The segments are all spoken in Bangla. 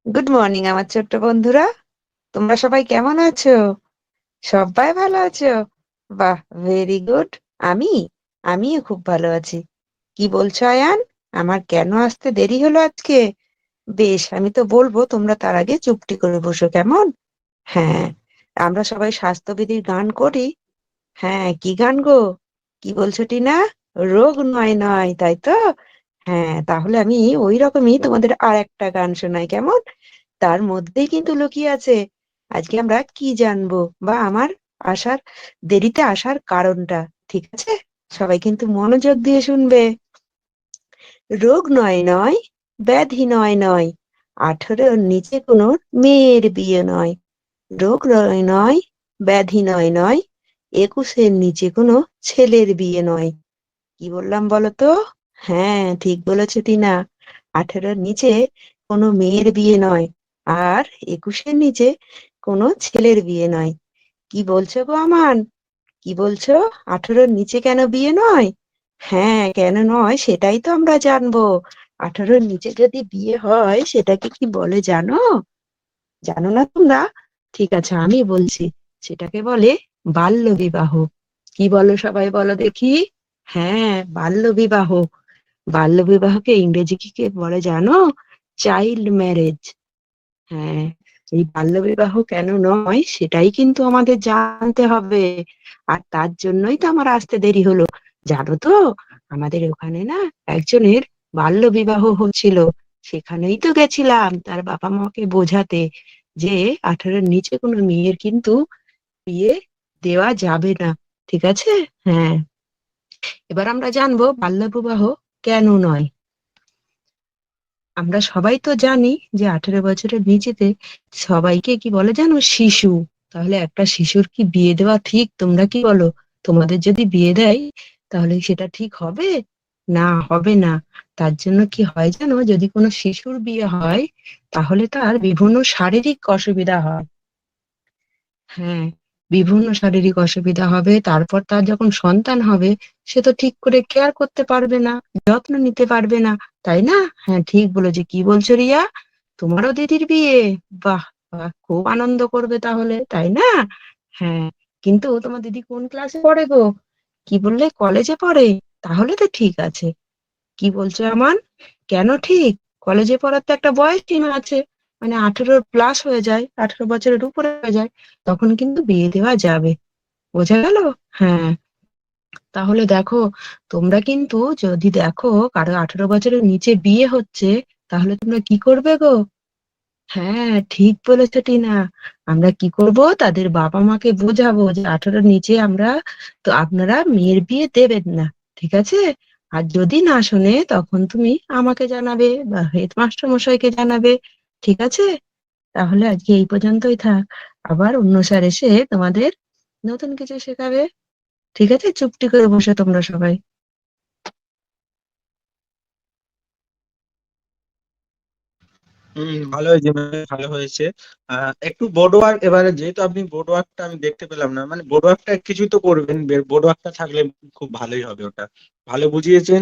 গুড মর্নিং আমার ছোট্ট বন্ধুরা। তোমরা সবাই কেমন আছো? সবাই ভালো আছো? বাহ, ভেরি গুড। আমি আমিও খুব ভালো আছি। কি বলছো আয়ান? আমার কেন আসতে দেরি হলো আজকে? বেশ, আমি তো বলবো, তোমরা তার আগে চুপটি করে বসো, কেমন? হ্যাঁ, আমরা সবাই স্বাস্থ্যবিধির গান করি। হ্যাঁ, কি গান গো? কি বলছো টিনা? রোগ নয় নয়, তাই তো? হ্যাঁ, তাহলে আমি ওই রকমই তোমাদের আর একটা গান শোনাই, কেমন? তার মধ্যেই কিন্তু লুকিয়ে আছে আজকে আমরা কি জানবো, বা আমার আসার দেরিতে আসার কারণটা। ঠিক আছে, সবাই কিন্তু মনোযোগ দিয়ে শুনবে। রোগ নয় নয়, ব্যাধি নয় নয়, 18-র নিচে কোনো মেয়ের বিয়ে নয়। রোগ নয় নয়, ব্যাধি নয় নয়, 21-এর নিচে কোনো ছেলের বিয়ে নয়। কি বললাম বলো তো? হ্যাঁ, ঠিক বলেছে টিনা। 18-র নিচে কোনো মেয়ের বিয়ে নয়, আর 21-এর নিচে কোনো ছেলের বিয়ে নয়। কি বলছো গো আমান? কি বলছো? 18-র নিচে কেন বিয়ে নয়? হ্যাঁ, কেন নয় সেটাই তো আমরা জানবো। 18-র নিচে যদি বিয়ে হয় সেটাকে কি বলে জানো? জানো না তোমরা? ঠিক আছে, আমি বলছি। সেটাকে বলে বাল্য বিবাহ। কি বলো সবাই, বলো দেখি। হ্যাঁ, বাল্য বিবাহ। বাল্য বিবাহকে ইংরেজি কি কে বলে জানো? Child marriage. হ্যাঁ, এই বাল্যবিবাহ কেন নয় সেটাই কিন্তু আমাদের জানতে হবে। আর তার জন্যই তো আমার আসতে দেরি হলো। জানো তো, আমাদের ওখানে না একজনের বাল্য বিবাহ হচ্ছিল। সেখানেই তো গেছিলাম তার বাবা মাকে বোঝাতে যে 18-র নিচে কোনো মেয়ের কিন্তু বিয়ে দেওয়া যাবে না। ঠিক আছে। হ্যাঁ, এবার আমরা জানবো বাল্য বিবাহ কেন নয়। আমরা সবাই তো জানি যে 18 বছরের নিচেতে সবাইকে কি বলে জানো? শিশু। তাহলে একটা শিশুর কি বিয়ে দেওয়া ঠিক? তোমরা কি বলো? তোমাদের যদি বিয়ে দেয় তাহলে সেটা ঠিক হবে? না, হবে না। তার জন্য কি হয় জানো, যদি কোনো শিশুর বিয়ে হয় তাহলে তার বিভিন্ন শারীরিক অসুবিধা হয়। হ্যাঁ, বিভিন্ন শারীরিক অসুবিধা হবে। তারপর তার যখন সন্তান হবে সে তো ঠিক করে কেয়ার করতে পারবে না, যত্ন নিতে পারবে না, তাই না? হ্যাঁ, ঠিক বলেছে। কি বলছো রিয়া? তোমারও দিদির বিয়ে? বাহ বাহ, খুব আনন্দ করবে তাহলে, তাই না? হ্যাঁ, কিন্তু তোমার দিদি কোন ক্লাসে পড়ে গো? কি বললে, কলেজে পড়ে? তাহলে তো ঠিক আছে। কি বলছো আমান? কেন ঠিক? কলেজে পড়ার তো একটা বয়স সীমা আছে। মানে 18 প্লাস হয়ে যায়, 18 বছরের উপরে হয়ে যায়, তখন কিন্তু বিয়ে দেওয়া যাবে। বোঝা গেল? হ্যাঁ, তাহলে দেখো, তোমরা কিন্তু যদি দেখো কারো 18 বছরের নিচে বিয়ে হচ্ছে, তাহলে তোমরা কি করবে গো? হ্যাঁ, ঠিক বলেছো টিনা। আমরা কি করব, তাদের বাবা মাকে বোঝাবো যে 18-র নিচে আমরা, তো আপনারা মেয়ের বিয়ে দেবেন না। ঠিক আছে। আর যদি না শোনে তখন তুমি আমাকে জানাবে বা হেডমাস্টার মশাইকে জানাবে। ঠিক আছে। তাহলে আজকে এই পর্যন্তই থাক। আবার অন্য স্যার এসে তোমাদের নতুন কিছু শেখাবে। ঠিক আছে, চুপটি করে বসে তোমরা সবাই। ভালো হয়েছে ভালো হয়েছে। একটু বোর্ড ওয়ার্ক, এবারে যেহেতু আপনি বোর্ড ওয়ার্কটা আমি দেখতে পেলাম না, মানে বোর্ড ওয়ার্কটা কিছুই তো করবেন, বোর্ড ওয়ার্কটা থাকলে খুব ভালোই হবে ওটা। ভালো বুঝিয়েছেন।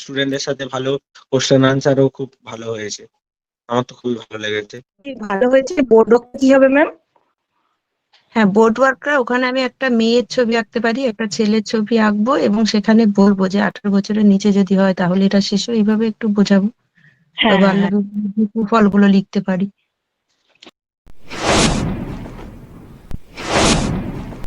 স্টুডেন্টদের সাথে ভালো কোশ্চেন আনসারও খুব ভালো হয়েছে। আমার তো খুবই ভালো লেগেছে। ভালো হয়েছে। বোর্ড কি হবে ম্যাম? হ্যাঁ, বোর্ড ওয়ার্কটা ওখানে আমি একটা মেয়ের ছবি আঁকতে পারি, একটা ছেলের ছবি আঁকবো, এবং সেখানে বলবো যে 18 বছরের নিচে যদি হয় তাহলে এটা শিশু, এইভাবে একটু বোঝাবো। হ্যাঁ হ্যাঁ বাল্য হ্যাঁ। বিবাহের কুফলগুলো লিখতে পারি।